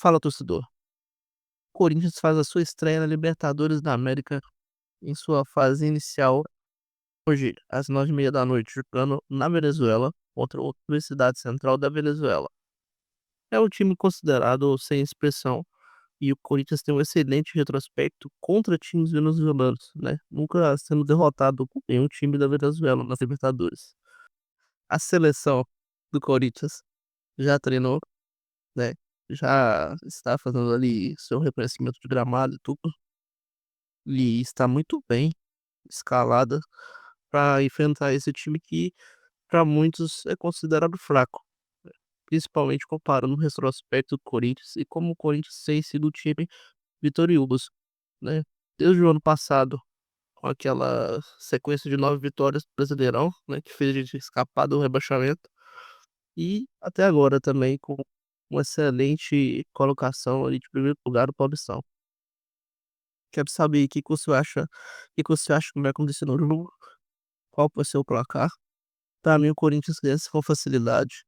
Fala, torcedor. O Corinthians faz a sua estreia na Libertadores da América em sua fase inicial hoje, às 9h30 da noite, jogando na Venezuela contra a Universidade Central da Venezuela. É um time considerado sem expressão e o Corinthians tem um excelente retrospecto contra times venezuelanos, né? Nunca sendo derrotado por nenhum time da Venezuela nas Libertadores. A seleção do Corinthians já treinou, né? Já está fazendo ali seu reconhecimento de gramado e tudo. E está muito bem escalada para enfrentar esse time que, para muitos, é considerado fraco, né, principalmente comparando o retrospecto do Corinthians e como o Corinthians tem sido um time vitorioso, né? Desde o ano passado, com aquela sequência de 9 vitórias do Brasileirão, né, que fez a gente escapar do rebaixamento, e até agora também com uma excelente colocação ali de primeiro lugar no Paulistão. Quero saber o que você acha que vai acontecer no jogo, qual vai ser o placar. Pra mim, o Corinthians vence com facilidade.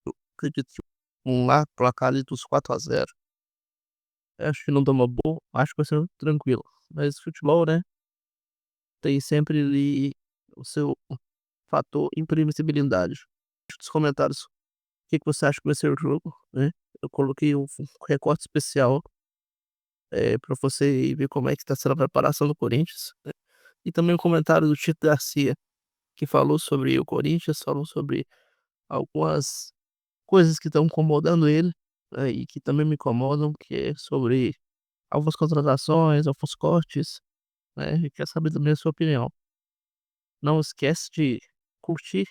Eu acredito que um lá, placar ali dos 4-0. Acho que não toma gol, acho que vai ser tranquilo. Mas futebol, né, tem sempre ali o seu fator imprevisibilidade. Deixa nos comentários o que você acha que vai ser o jogo, né? Eu coloquei um recorte especial pra você ver como é que tá sendo a preparação do Corinthians, né? E também um comentário do Tito Garcia, que falou sobre o Corinthians, falou sobre algumas coisas que estão incomodando ele, né, e que também me incomodam, que é sobre algumas contratações, alguns cortes, né, e quer saber também a sua opinião. Não esquece de curtir,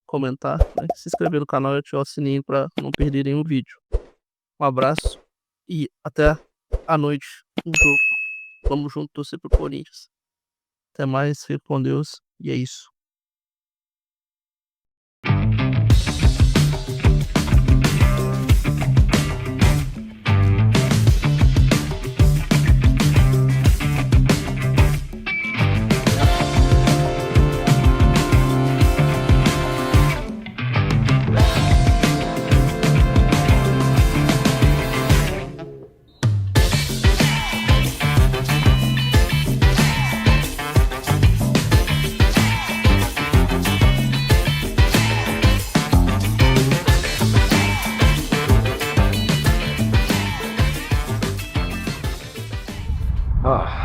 comentar, né, se inscrever no canal e ativar o sininho para não perder nenhum vídeo. Um abraço e até à noite no jogo. Vamos junto torcer pro Corinthians. Até mais, fique com Deus e é isso.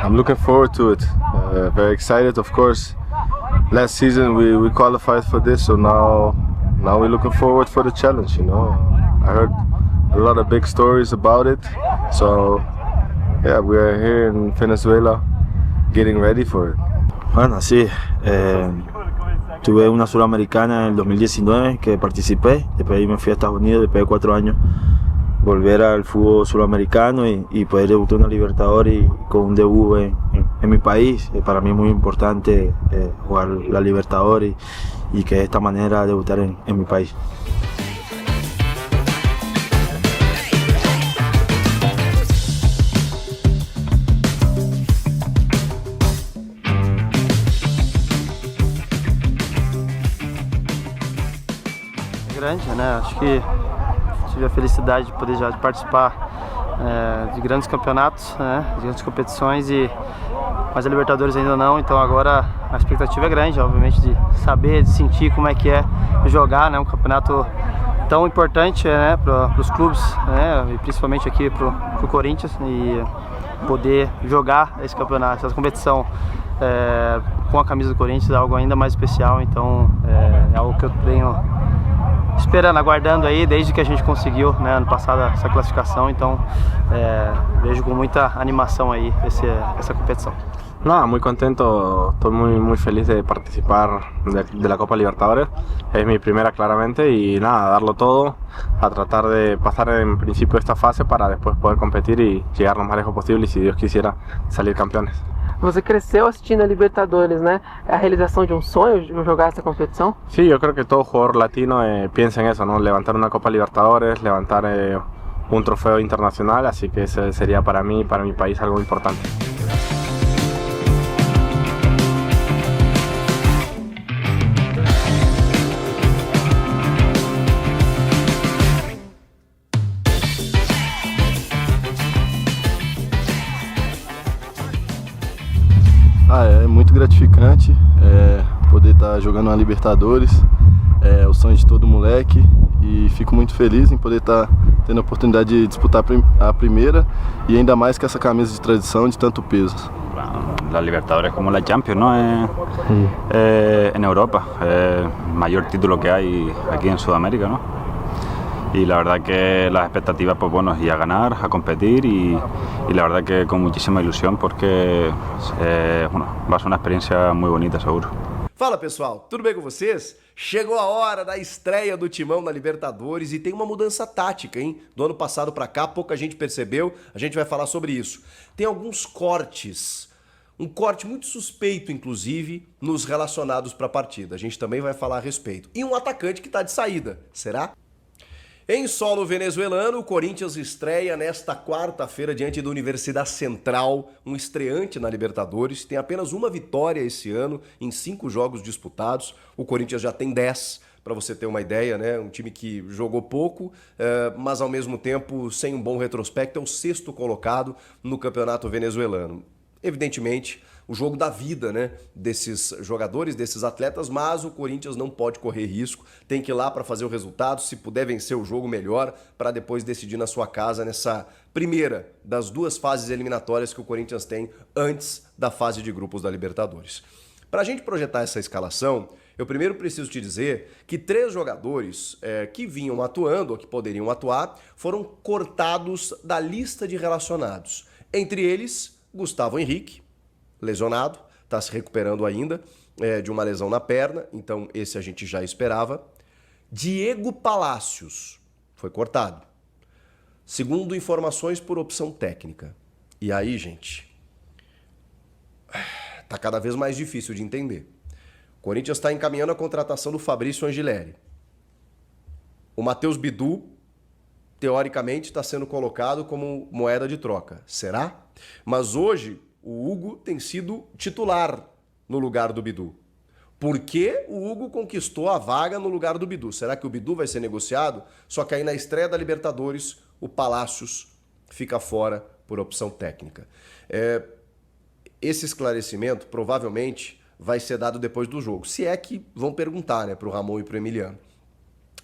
I'm looking forward to it. Very excited, of course. Last season we qualified for this, so now we're looking forward for the challenge. I heard a lot of big stories about it, so yeah, we are here in Venezuela, getting ready for it. Bueno, sí, tuve una Suramericana en el 2019 que participé, después ahí me fui a Estados Unidos después de 4 años. Volver al fútbol suramericano y poder debutar en una Libertadores y con un debut en mi país. Para mí es muy importante jugar la Libertadores y que de esta manera debutar en mi país. Grande, né? Acho que tive a felicidade de poder já participar de grandes campeonatos, né, de grandes competições, mas a Libertadores ainda não, então agora a expectativa é grande, obviamente, de saber, de sentir como é que é jogar, né, um campeonato tão importante, né, para os clubes, né, e principalmente aqui para o Corinthians, e poder jogar esse campeonato, essa competição com a camisa do Corinthians é algo ainda mais especial, então é algo que eu venho esperando, aguardando aí desde que a gente conseguiu, né, ano passado essa classificação, então vejo com muita animação aí essa competição. Nada, muy contento, estoy muy feliz de participar de la Copa Libertadores, es mi primera claramente y nada, darlo todo, a tratar de pasar en principio esta fase para después poder competir y llegar lo más lejos posible y si Dios quisiera salir campeones. Você cresceu assistindo a Libertadores, né? É a realização de um sonho jogar essa competição? Sí, yo creo que todo jugador latino piensa en eso, ¿no? Levantar una Copa Libertadores, levantar un trofeo internacional, así que ese sería para mí y para mi país algo importante. gratificante poder estar jogando uma Libertadores, é o sonho de todo moleque, e fico muito feliz em poder estar tendo a oportunidade de disputar a primeira, y ainda más que esa camisa de tradición de tanto peso. La Libertadores como la Champions, ¿no? En Europa, el mayor título que hay aquí en Sudamérica, ¿no? Y la verdad que las expectativas, pues bueno, y a ganar, a competir, y la verdad que con muchísima ilusión, porque bueno, va a ser una experiencia muy bonita, seguro. Fala pessoal, tudo bem com vocês? Chegou a hora da estreia do Timão na Libertadores e tem uma mudança tática, hein? Do ano passado pra cá, pouca gente percebeu, a gente vai falar sobre isso. Tem alguns cortes, um corte muito suspeito, inclusive, nos relacionados pra partida. A gente também vai falar a respeito. E um atacante que tá de saída, será? Em solo venezuelano, o Corinthians estreia nesta quarta-feira diante da Universidade Central, um estreante na Libertadores. Tem apenas uma vitória esse ano em 5 jogos disputados. O Corinthians já tem 10, para você ter uma ideia, né? Um time que jogou pouco, mas ao mesmo tempo sem um bom retrospecto, é o 6º colocado no campeonato venezuelano. Evidentemente, o jogo da vida, né, desses jogadores, desses atletas, mas o Corinthians não pode correr risco, tem que ir lá para fazer o resultado, se puder vencer o jogo melhor, para depois decidir na sua casa nessa primeira das 2 fases eliminatórias que o Corinthians tem antes da fase de grupos da Libertadores. Para a gente projetar essa escalação, eu primeiro preciso te dizer que 3 jogadores que vinham atuando, ou que poderiam atuar, foram cortados da lista de relacionados. Entre eles, Gustavo Henrique, lesionado, está se recuperando ainda de uma lesão na perna, então esse a gente já esperava. Diego Palacios foi cortado, segundo informações por opção técnica. E aí, gente, tá cada vez mais difícil de entender. O Corinthians está encaminhando a contratação do Fabrício Angileri. O Matheus Bidu, teoricamente, está sendo colocado como moeda de troca. Será? Mas hoje o Hugo tem sido titular no lugar do Bidu. Por que o Hugo conquistou a vaga no lugar do Bidu? Será que o Bidu vai ser negociado? Só que aí na estreia da Libertadores, o Palacios fica fora por opção técnica. Esse esclarecimento provavelmente vai ser dado depois do jogo. Se é que vão perguntar, né, para o Ramon e para o Emiliano.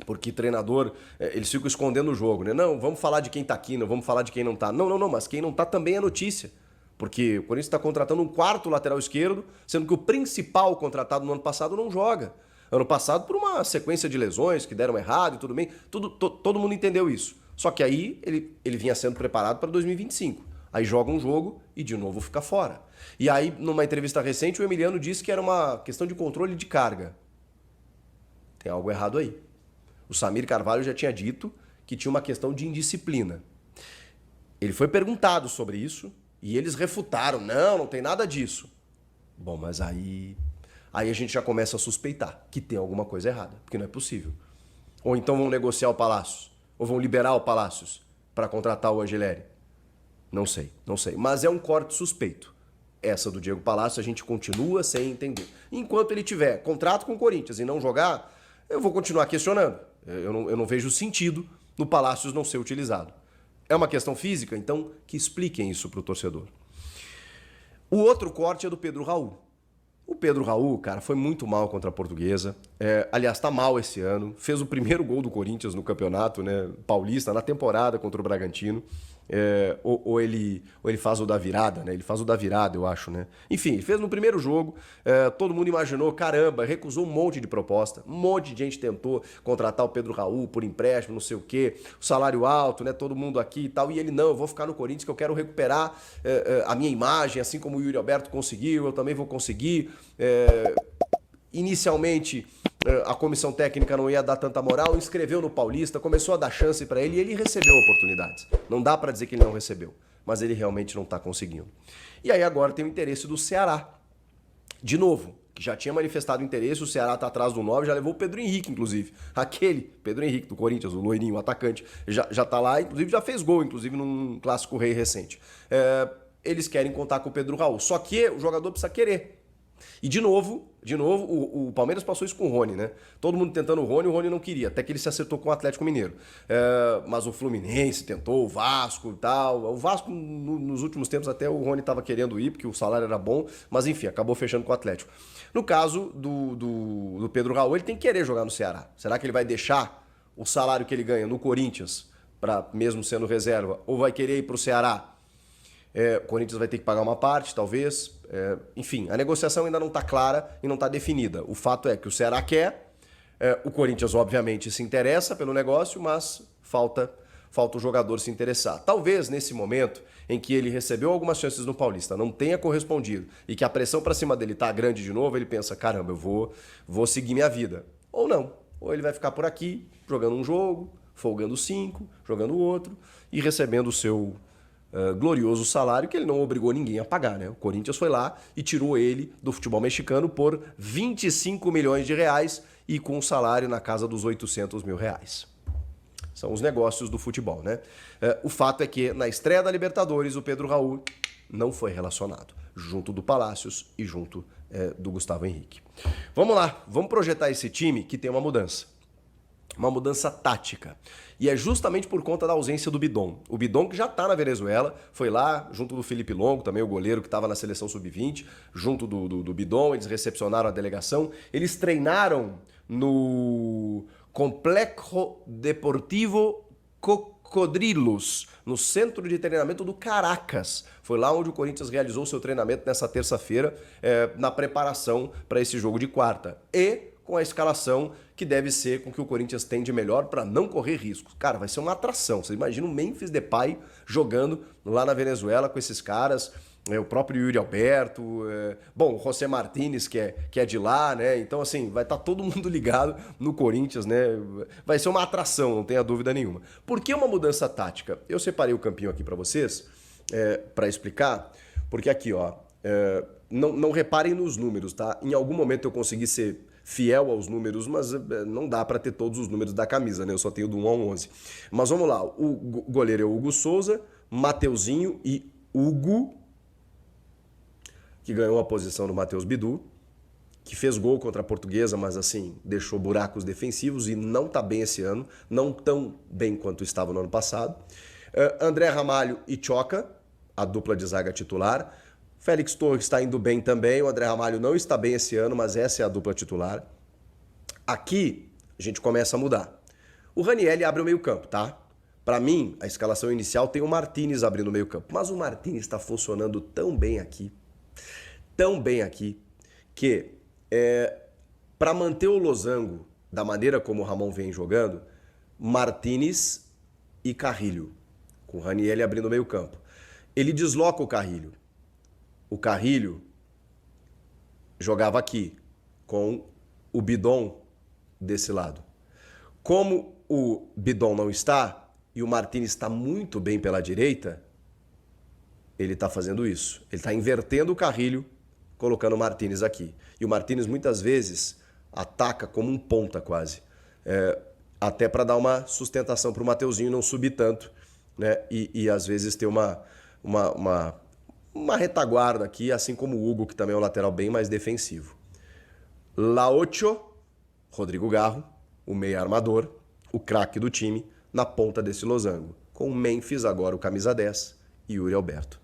Porque treinador, eles ficam escondendo o jogo, né? Não, vamos falar de quem tá aqui, não vamos falar de quem não tá. Não, mas quem não tá também é notícia. Porque o Corinthians está contratando um 4º lateral esquerdo, sendo que o principal contratado no ano passado não joga. Ano passado por uma sequência de lesões que deram errado e tudo bem, todo mundo entendeu isso. Só que aí ele vinha sendo preparado para 2025. Aí joga um jogo e de novo fica fora. E aí, numa entrevista recente, o Emiliano disse que era uma questão de controle de carga. Tem algo errado aí. O Samir Carvalho já tinha dito que tinha uma questão de indisciplina. Ele foi perguntado sobre isso e eles refutaram. Não tem nada disso. Bom, mas aí a gente já começa a suspeitar que tem alguma coisa errada, porque não é possível. Ou então vão negociar o Palacios, ou vão liberar o Palacios para contratar o Angileri. Não sei. Mas é um corte suspeito. Essa do Diego Palacios a gente continua sem entender. Enquanto ele tiver contrato com o Corinthians e não jogar, eu vou continuar questionando. Eu não vejo sentido no Palacios não ser utilizado. É uma questão física? Então que expliquem isso para o torcedor. O outro corte é do Pedro Raul. O Pedro Raul, cara, foi muito mal contra a Portuguesa. Aliás, tá mal esse ano. Fez o primeiro gol do Corinthians no campeonato, né, paulista, na temporada contra o Bragantino. Ou ele faz o da virada, né? Ele faz o da virada, eu acho, né? Enfim, ele fez no primeiro jogo, todo mundo imaginou, caramba, recusou um monte de proposta, um monte de gente tentou contratar o Pedro Raul por empréstimo, não sei o quê, o salário alto, né? Todo mundo aqui e tal, e ele, não, eu vou ficar no Corinthians que eu quero recuperar a minha imagem, assim como o Yuri Alberto conseguiu, eu também vou conseguir. Inicialmente, a comissão técnica não ia dar tanta moral, inscreveu no Paulista, começou a dar chance para ele e ele recebeu oportunidades. Não dá para dizer que ele não recebeu, mas ele realmente não está conseguindo. E aí agora tem o interesse do Ceará. De novo, que já tinha manifestado interesse, o Ceará está atrás do 9, já levou o Pedro Henrique, inclusive. Aquele, Pedro Henrique do Corinthians, o loirinho, o atacante, já está lá, inclusive já fez gol, inclusive num Clássico Rei recente. Eles querem contar com o Pedro Raul, só que o jogador precisa querer. E de novo, o Palmeiras passou isso com o Rony, né? Todo mundo tentando o Rony não queria, até que ele se acertou com o Atlético Mineiro. Mas o Fluminense tentou, o Vasco e tal. O Vasco, nos últimos tempos, até o Rony estava querendo ir, porque o salário era bom, mas enfim, acabou fechando com o Atlético. No caso do Pedro Raul, ele tem que querer jogar no Ceará. Será que ele vai deixar o salário que ele ganha no Corinthians, mesmo sendo reserva, ou vai querer ir para o Ceará? O Corinthians vai ter que pagar uma parte, talvez. Enfim, a negociação ainda não está clara e não está definida. O fato é que o Ceará quer, o Corinthians obviamente se interessa pelo negócio, mas falta o jogador se interessar. Talvez nesse momento em que ele recebeu algumas chances no Paulista, não tenha correspondido e que a pressão para cima dele está grande de novo, ele pensa, caramba, eu vou seguir minha vida. Ou não. Ou ele vai ficar por aqui, jogando um jogo, folgando 5, jogando outro e recebendo o seu glorioso salário que ele não obrigou ninguém a pagar, né? O Corinthians foi lá e tirou ele do futebol mexicano por 25 milhões de reais e com um salário na casa dos 800 mil reais. São os negócios do futebol, né? O fato é que na estreia da Libertadores o Pedro Raul não foi relacionado, junto do Palácios e junto do Gustavo Henrique. Vamos lá, vamos projetar esse time que tem uma mudança tática. E é justamente por conta da ausência do Bidon. O Bidon, que já está na Venezuela, foi lá junto do Felipe Longo, também o goleiro que estava na seleção sub-20, junto do Bidon, eles recepcionaram a delegação. Eles treinaram no Complexo Deportivo Cocodrilos, no centro de treinamento do Caracas. Foi lá onde o Corinthians realizou seu treinamento nessa terça-feira, na preparação para esse jogo de quarta. E com a escalação que deve ser com que o Corinthians tem de melhor para não correr riscos. Cara, vai ser uma atração. Você imagina o Memphis Depay jogando lá na Venezuela com esses caras, o próprio Yuri Alberto, o José Martínez, que é de lá, né? Então, assim, vai estar todo mundo ligado no Corinthians, né? Vai ser uma atração, não tenha dúvida nenhuma. Por que uma mudança tática? Eu separei o campinho aqui para vocês, para explicar, porque aqui, ó, não reparem nos números, tá? Em algum momento eu consegui ser fiel aos números, mas não dá para ter todos os números da camisa, né? Eu só tenho do 1 ao 11. Mas vamos lá, o goleiro é o Hugo Souza, Mateuzinho e Hugo, que ganhou a posição do Matheus Bidu, que fez gol contra a Portuguesa, mas assim, deixou buracos defensivos e não tá bem esse ano, não tão bem quanto estava no ano passado. André Ramalho e Choca, a dupla de zaga titular. Félix Torres está indo bem também, o André Ramalho não está bem esse ano, mas essa é a dupla titular. Aqui a gente começa a mudar. O Ranieri abre o meio-campo, tá? Para mim, a escalação inicial tem o Martínez abrindo o meio-campo, mas o Martínez está funcionando tão bem aqui, que para manter o losango da maneira como o Ramon vem jogando, Martínez e Carrilho, com o Ranieri abrindo o meio-campo. Ele desloca o Carrilho. O Carrilho jogava aqui, com o Bidon desse lado. Como o Bidon não está, e o Martínez está muito bem pela direita, ele está fazendo isso. Ele está invertendo o Carrilho, colocando o Martínez aqui. E o Martínez muitas vezes ataca como um ponta quase. Até para dar uma sustentação para o Mateuzinho não subir tanto, né? E às vezes ter uma retaguarda aqui, assim como o Hugo, que também é um lateral bem mais defensivo. Laocho, Rodrigo Garro, o meia armador, o craque do time, na ponta desse losango. Com o Memphis agora o camisa 10 e Yuri Alberto.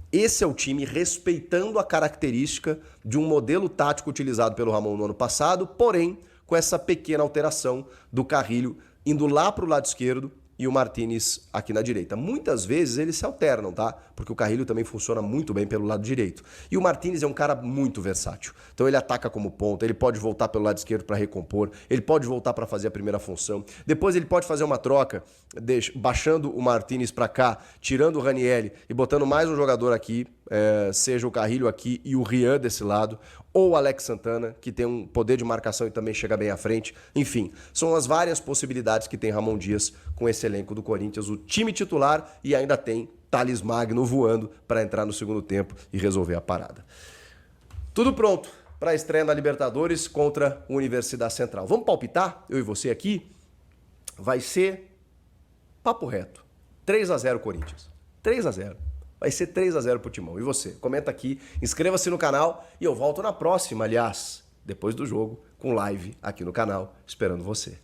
Esse é o time respeitando a característica de um modelo tático utilizado pelo Ramon no ano passado, porém com essa pequena alteração do Carrilho indo lá para o lado esquerdo e o Martínez aqui na direita. Muitas vezes eles se alternam, tá? Porque o Carrilho também funciona muito bem pelo lado direito. E o Martínez é um cara muito versátil. Então ele ataca como ponta, ele pode voltar pelo lado esquerdo para recompor, ele pode voltar para fazer a primeira função. Depois ele pode fazer uma troca, baixando o Martínez para cá, tirando o Ranieri e botando mais um jogador aqui, seja o Carrilho aqui e o Rian desse lado, ou o Alex Santana, que tem um poder de marcação e também chega bem à frente. Enfim, são as várias possibilidades que tem Ramon Dias com esse elenco do Corinthians, o time titular, e ainda tem Thales Magno voando para entrar no segundo tempo e resolver a parada. Tudo pronto para a estreia na Libertadores contra a Universidade Central. Vamos palpitar, eu e você aqui? Vai ser papo reto. 3-0 Corinthians. 3-0. Vai ser 3-0 pro Timão. E você? Comenta aqui, inscreva-se no canal e eu volto na próxima, aliás, depois do jogo, com live aqui no canal, esperando você.